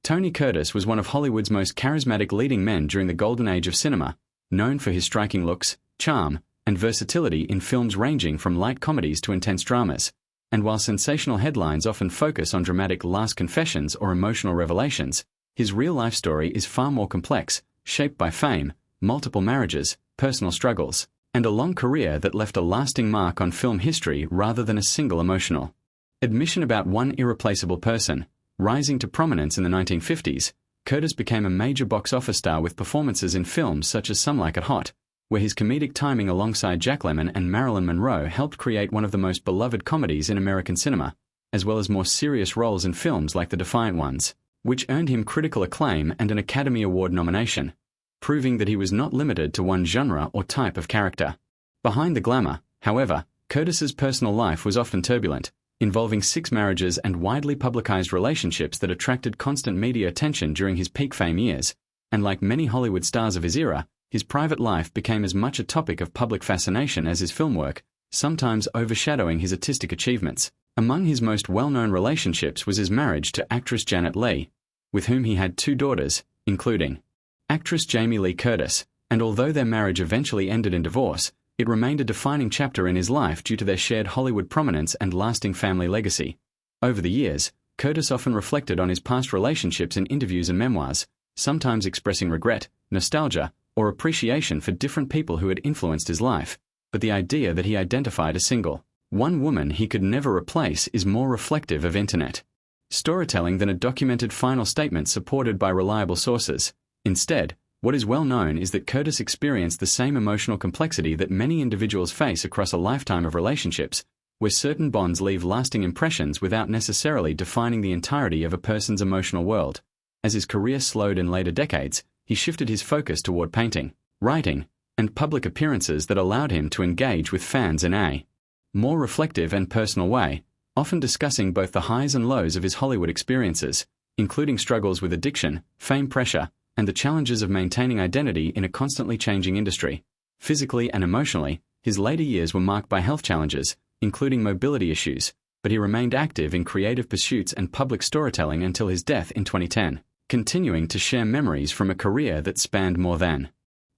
Tony Curtis was one of Hollywood's most charismatic leading men during the golden age of cinema, known for his striking looks, charm, and versatility in films ranging from light comedies to intense dramas. And while sensational headlines often focus on dramatic last confessions or emotional revelations, his real-life story is far more complex, shaped by fame, multiple marriages, personal struggles, and a long career that left a lasting mark on film history rather than a single emotional admission about one irreplaceable person. Rising to prominence in the 1950s, Curtis became a major box office star with performances in films such as Some Like It Hot, where his comedic timing alongside Jack Lemmon and Marilyn Monroe helped create one of the most beloved comedies in American cinema, as well as more serious roles in films like The Defiant Ones, which earned him critical acclaim and an Academy Award nomination, proving that he was not limited to one genre or type of character. Behind the glamour, however, Curtis's personal life was often turbulent, involving 6 marriages and widely publicized relationships that attracted constant media attention during his peak fame years, and like many Hollywood stars of his era, his private life became as much a topic of public fascination as his film work, sometimes overshadowing his artistic achievements. Among his most well-known relationships was his marriage to actress Janet Leigh, with whom he had 2 daughters, including actress Jamie Lee Curtis, and although their marriage eventually ended in divorce, it remained a defining chapter in his life due to their shared Hollywood prominence and lasting family legacy. Over the years, Curtis often reflected on his past relationships in interviews and memoirs, sometimes expressing regret, nostalgia, or appreciation for different people who had influenced his life, but the idea that he identified a single one woman he could never replace is more reflective of internet storytelling than a documented final statement supported by reliable sources. Instead, what is well known is that Curtis experienced the same emotional complexity that many individuals face across a lifetime of relationships, where certain bonds leave lasting impressions without necessarily defining the entirety of a person's emotional world. As his career slowed in later decades, he shifted his focus toward painting, writing, and public appearances that allowed him to engage with fans in a more reflective and personal way, often discussing both the highs and lows of his Hollywood experiences, including struggles with addiction, fame pressure, and the challenges of maintaining identity in a constantly changing industry. Physically and emotionally, his later years were marked by health challenges, including mobility issues, but he remained active in creative pursuits and public storytelling until his death in 2010, continuing to share memories from a career that spanned more than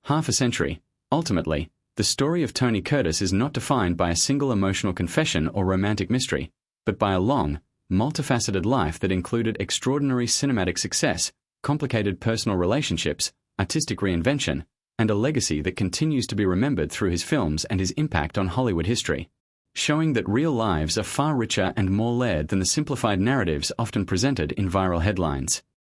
half a century. Ultimately, the story of Tony Curtis is not defined by a single emotional confession or romantic mystery, but by a long, multifaceted life that included extraordinary cinematic success, complicated personal relationships, artistic reinvention, and a legacy that continues to be remembered through his films and his impact on Hollywood history, showing that real lives are far richer and more layered than the simplified narratives often presented in viral headlines.